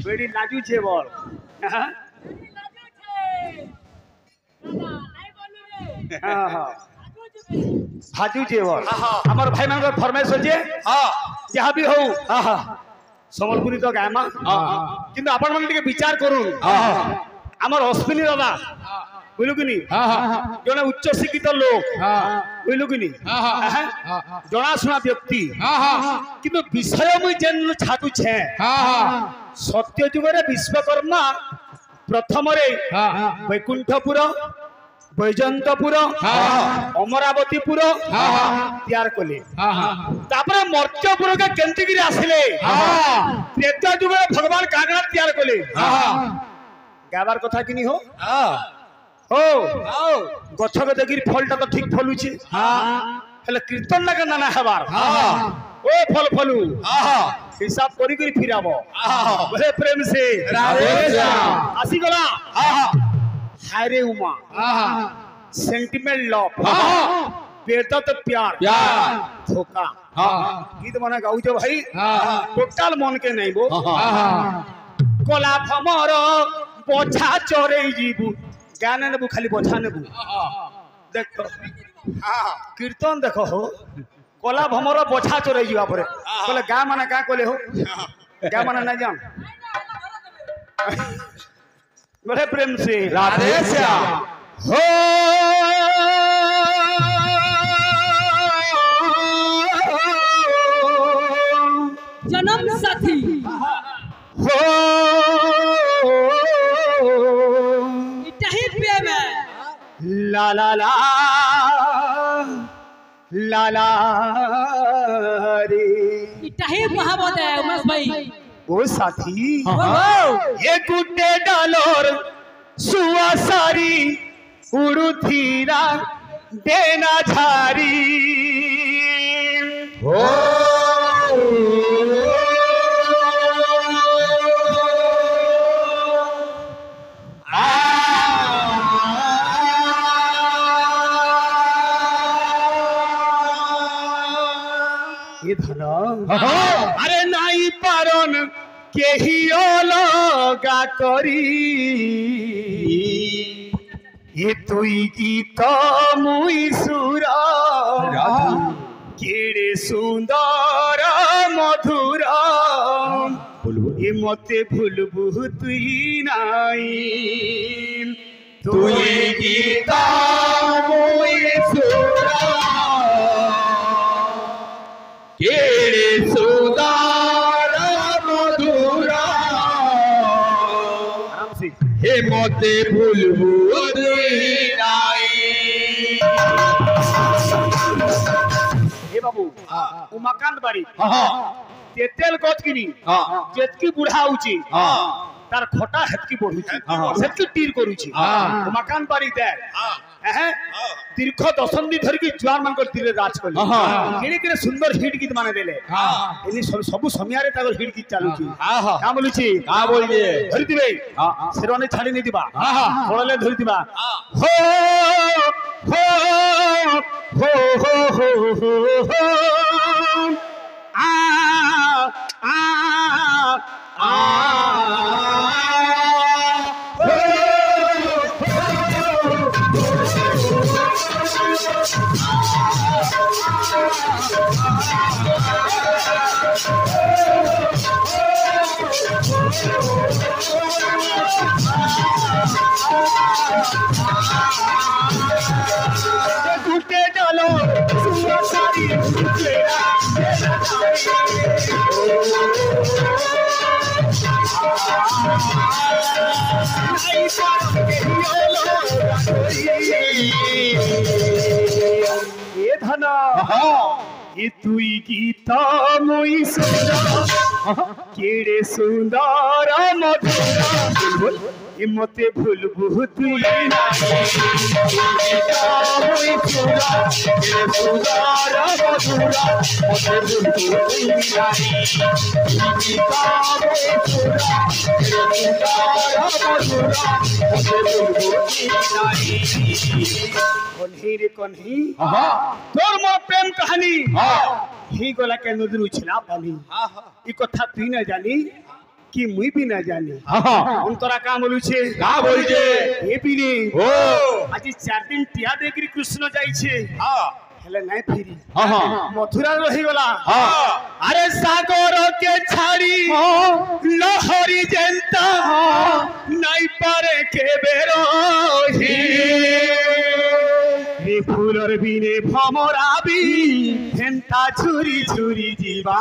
बेड़ी लाजू छे बोल हाजू छे बोल हमर भाई मान फरमाइश होचे जहाँ भी हो सम्बलपुरी तो गायमा किंतु आपण मन टिके विचार करू हमर अश्विनी दादा बुझलु कि जड़े उच्च शिक्षित लोक बुझलु कि जनाशुना व्यक्ति किंतु विषय मुई जेन छाटू छे सत्य जुगरे विश्वकर्मा प्रथम वैकुंठपुर बैजंतपुर अमरावतीपुर तैयार कले मर्त्यपुर के केंतिगिरी आसिले त्रेता जुगरे भगवान कागड़ा तैयार कले गाबार कथा कि हो गछ के देखि फलटा तो ठीक फलुची हेले कीर्तन ना नाना हबार ओ फल फलू हिसाब करी करी फिराबो बड़े प्रेम से राधे श्याम आसी गला हायरे उमा सेंटिमेंट लव बेदत प्यार धोखा गीत मना गाउ जो भाई टोटल मन के नहीं बो कोला भमर बोझा चोरे जीबू गाना नेबू खाली बोझा नेबू देख कीर्तन देखो हो कोला भमर बोझा चोरे जीवा परे बोले गा माने का कोले हो गा माने ना जान बड़े प्रेम से राधे श्याम हो जन्म साथी हो इतही प्रेम है ला ला ला ला ला रे इतही मोहब्बत है उमेश भाई ओ साथी ये गुड्डे डालोर सुआ सारी उड़ुथीरा देना झारी हो अरे नाई पारन के ही लगा करी ये तुई गीत मुई सुर केड़े सुंदर मधुर ये मते भूलबू तुई नाई तुई गीत मुई सुर केड़े सुंदर मधुर हे मोते भूलबू हे बाबू उमाकांत बाड़ी तेतेल गच किनी जेतकी बुढ़ा होची तार खोटा हेतकी बढ़ुची सेतकी टीर करूची उमाकांत बाड़ी दे दीर्घ दशंधि धरिकी जुआन मान तीर राज कले केड़े केड़े सुंदर हिट गीत माने देले एनी सब समय रे तागर हिट गीत चालुची का बोलुची का बोलिए धरि दिबे शेरवानी छाड़ी नै दिबा खोलले धरि दिबा हो हो हो हो हो आ आ आ धन ये तुई गीत मुई सुंदर केड़े सुंदर मधुर ये मते भूलबू तुई कन्ही रे कन्ही तोर मो प्रेम कहानी ही गला के नदरू छिला पानी ई कथा तुई न जानी कि मुई भी न जानी हम तोरा का बोलू छे का बोल जे ए बिनी ओ आज 4 दिन टिया देखरी कृष्ण जाई छे हेले नहीं फिरी मथुरा रही गला अरे सागर के छाड़ी लहरी जनता नहीं पारे के बेरो ही रे फूलर बिने भमराबी हेंता छुरी छुरी जीवा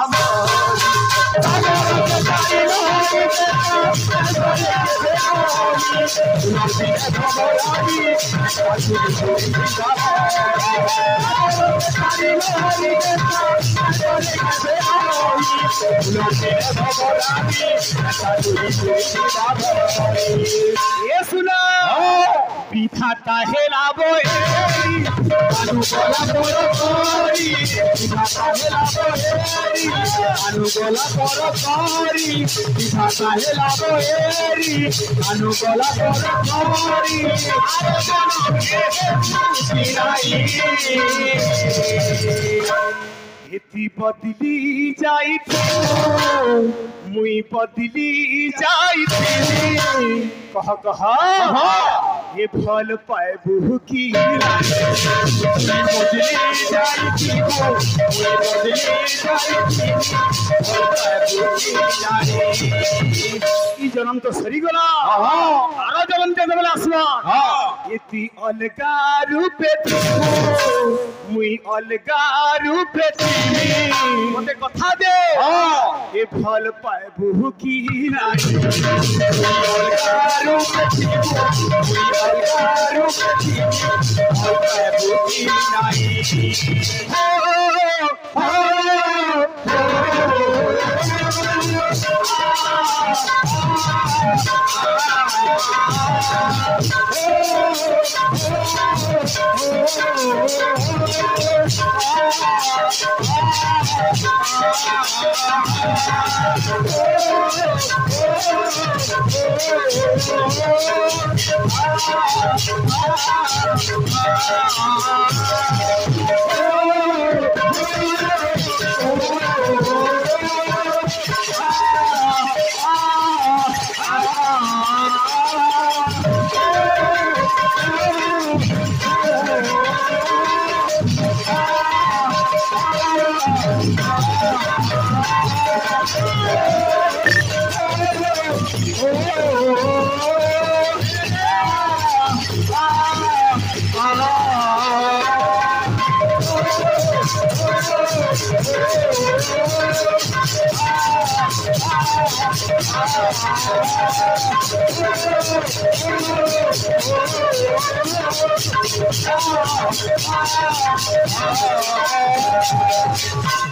ये सुनो पिठाटा हेलाबो आलू गोला बड़ करी पिठाटा हेलाबो आलू गोला बड़ करी पिठाटा हेलाबो आलू गोला बड़ करी इति बदली जाई मुई बदली जाई कह कह ये फल पाए बुह की बदली जाई ई जन्म तो सरी गला आरो जन्म के देबला आसवा इति अलगा रूपे मुई अलगा रूपे मते कथा दे ए फल पाए बुह की नाही अलगा रूपे अलगा रूपे फल पाए बुह की नाही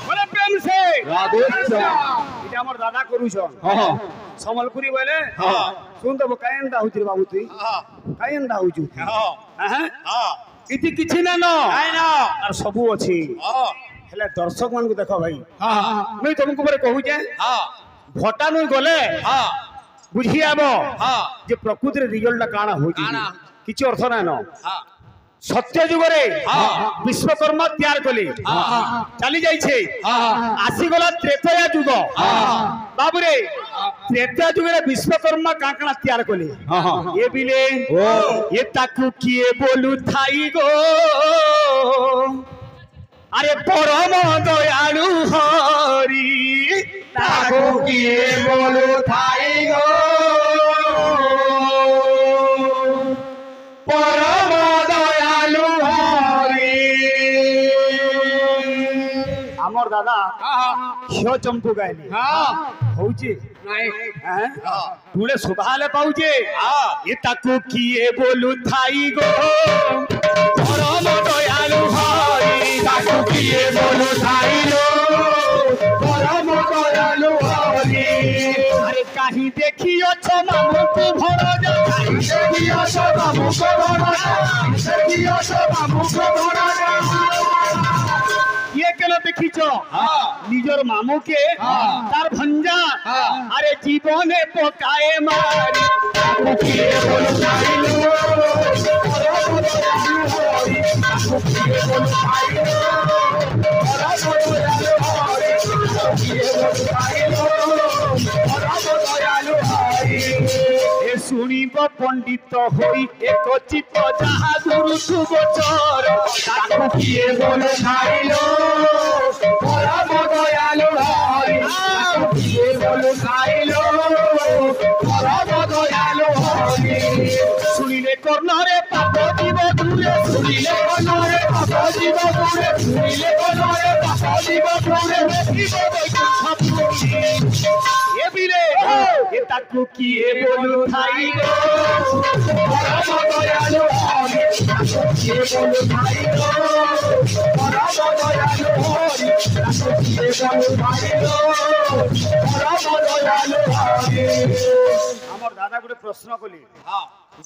बोले प्रेम से राधे इटा हमर दादा करूछन समलपुरी बोले सुन तो कायंदा हुतिर बाबू तुई कायंदा हुजु इति किछि ना न और सबु अछि हेले दर्शक मान को देखो भाई मैं तुमको बरे कहू जे भटा नु गले बुझी आबो जे प्रकृति रे रिजल्ट काना होई किछि अर्थ ना न सत्य युग रे विश्वकर्मा तैयार कले चली जाई छे आसी गला त्रेतया युग बाबू रे त्रेतया युग रे विश्वकर्मा काकना तैयार कले ये बिले ये ताकू किए बोलू थाई गो अरे परम दयालु हरि ताकू किए बोलू थाई गो परम दयालु हरि हमर दादा क्यों चंपू गायली होउची नाही तुले सुधाले पाउचे ये ताकू किए बोलू थाई गो परम दयालु हरि ताकू किए बोलो थाइलो परम दयालु हरि अरे कहीं देखियो छ मामू को भरोजा कहीं देखियो छ मामू को भरोजा देखियो छ मामू को भरोजा ये केन देखिछ निजर मामू के तार भंजा अरे जीवने पकाए मारी किए बोलो थाइलो परम दयालु हरि किए बोलो थाइलो শুনিব পণ্ডিত হই এক চিত্ত যাহা গুরু সুবচর তাকু কিয়ে বলে খাইল পরম দয়ালু হরি তাকু কিয়ে বলে খাইল পরম দয়ালু হরি শুনিলে কর্ণরে পাপ জীব দূরে শুনিলে কর্ণরে পাপ জীব দূরে শুনিলে কর্ণরে পাপ জীব দূরে দেখিব বৈকুণ্ঠ এ বিলে এ তাকু কিয়ে বলু থাইল পরম দয়ালু হরি তাকু কিয়ে বলু থাইল পরম দয়ালু হরি তাকু কিয়ে বলু থাইল পরম দয়ালু হরি আমার দাদা গোটে প্রশ্ন কলি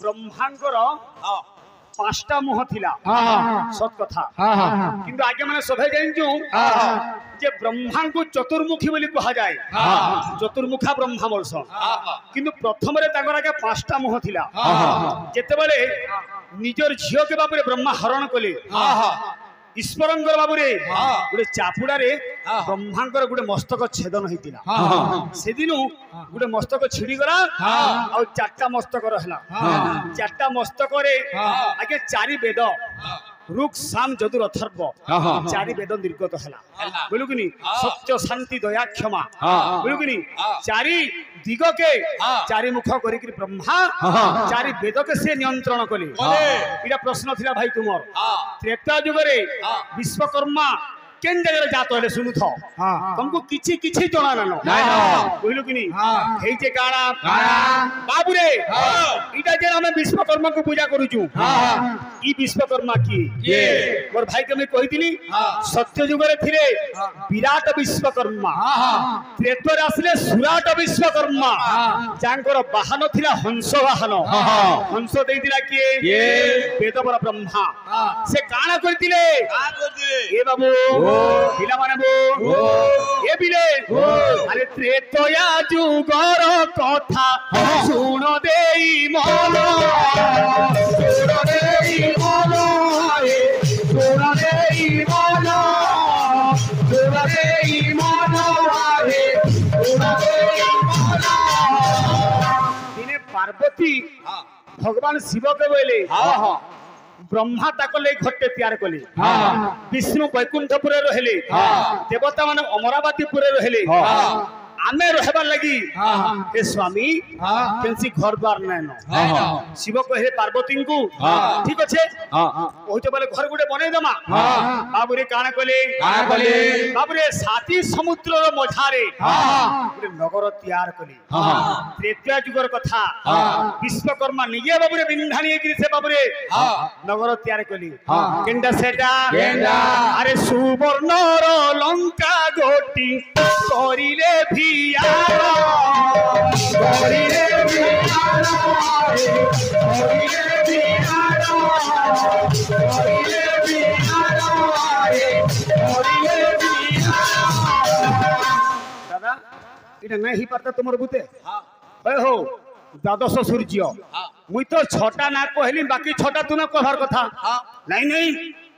ব্রহ্মাঙ্কর পাঁচটা মুহ থিলা সত কথা কিন্তু আগে মানে সবে জানিছু যে ব্রহ্মাঙ্কু চতুর্মুখী বলি কুহা যায় চতুর্মুখা ব্রহ্মা বলছ কিন্তু প্রথমে তাঙ্কর আগে পাঁচটা মুহ থিলা যেতেবেলে নিজর ঝিওকে বাবুরে ব্রহ্মা হরণ কলে ईश्वरंकर बाबूरे गोटे चापुड़ारे ब्रह्मांकर गोटे मस्तक छेदन होइतिला से दिन गोटे मस्तक छिड़ीगला आ चारटा मस्तक रहला चारटा मस्तक रे आगे चारि वेद रुक साम जदुर अथर्व चारि वेद निर्गत हला बोलु किनी सत्य शांति दया क्षमा बोलु किनी चारि दिग के चारि मुख करी कि ब्रह्मा चारि वेद के से नियंत्रण कले इडा प्रश्न थिला भाई तुमर त्रेता युग रे विश्वकर्मा केन जगह जात हले सुनु थो तुमको किछि किछि जणा नानो बोलु किनी हेइ जे काणा बाबू रे इडा जे हम विश्वकर्मा को पूजा करूछु ई विश्वकर्मा की ये मोर भाई के मैं कहि दिली सत्य युग रे थिले विराट विश्वकर्मा त्रेता रे आसले सुराट विश्वकर्मा जांकर वाहन थिला हंस वाहन हंस देई दिला के ये वेदवर ब्रह्मा से काणा करतिले ए बाबू हिला माने बो ए बिले अरे त्रेतया जुगर कथा सुन देई मन सुन देई मन सुन देई मन सुन देई मन सुन देई मन दिने पार्वती भगवान शिव के बोले ब्रह्मा ताको ले घट्टे तैयार कले विष्णु वैकुंठपुर रहले देवता माने अमरावतीपुर रहले आमे रहबा लगी हे स्वामी केनसी घर द्वार नैनो शिव कहे पार्वती को ठीक अच्छे ओहिते बोले घर गुटे बनै दमा बाबू रे काना कले बाबू रे साती समुद्र रो मझारे गुटे नगर तैयार कले त्रेता युगर कथा विश्वकर्मा निजे बाबू रे बिंधानी गिरी से बाबू रे नगर तैयार कले केंडा सेटा अरे सुवर्ण रो लंका गोटी करिले भी दादा इटा नहीं पाता तुम बुते हो द्वादश सूर्य मुई तो छटा ना कहली बाकी छटा तुम्हें कहर कथा नहीं नहीं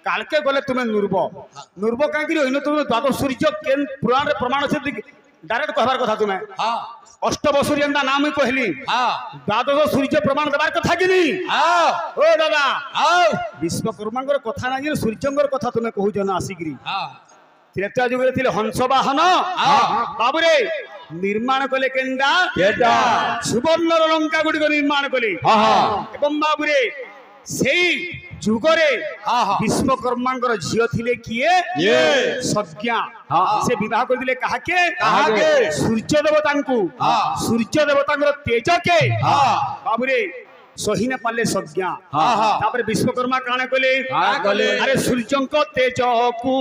काल के गले तुम्हें नुरब नुरब कहीं तुम्हें द्वादश सूर्य केन पुराण प्रमाण से डायरेक्ट कहबार कथा तुम्हें अष्टम सूर्य नाम ही कहली द्वादश सूर्य प्रमाण देवार कथा कि नहीं ओ दादा विश्वकर्मा कथा ना सूर्यंकर कथा तुम्हें कहूज ना आसिकी त्रेता युग रे हंस वाहन बाबूरे निर्माण कले केंडा सुवर्ण लंका गुड़िक निर्माण कले एवं बाबूरे से जुगरे विश्वकर्मा झील थिले किए सज्ञा से विवाह कर दिले काहाके सूर्य देवता को सूर्य देवता तेज के बाबूरे सही न पाले सज्ञा हाँ, हाँ। तापर विश्वकर्मा काणे कले हाँ, कले। अरे सूर्यंक तेज को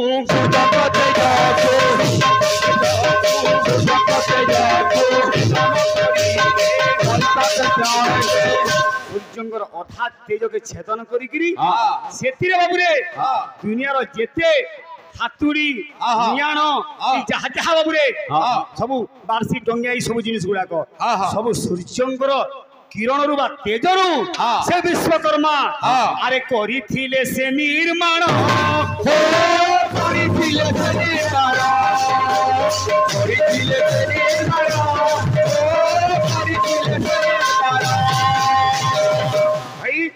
सूर्यंकर अथा तेज के छेदन करिकिरी हाँ। सेतिरे बाबुरे हाँ। दुनियार जेते हातुड़ी हाँ। नियाण हाँ। ई जहा जहा बाबुरे हाँ। सबु बारसी टंगिया ई सब जिनिस गुडा को हाँ, हाँ। सबु सूर्यंकर किरण रु बा तेज रु हाँ। से विश्वकर्मा हाँ। अरे करिथिले से निर्माण भाई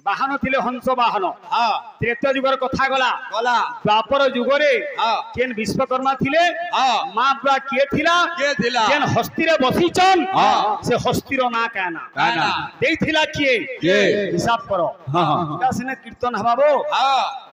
बाहन थिले हंस बाहन हाँ। त्रेता जुगर कथा गला गला। द्वापर जुगरे हाँ। केन विश्वकर्मा थिले हाँ। मां बा के थिला के थिला? केन हस्तिरे बसिचन हाँ। से हस्तिर ना काना काना? देई थिला किए किए? हिसाब करो हाँ, हाँ। सिने कीर्तन हबाबो हाँ।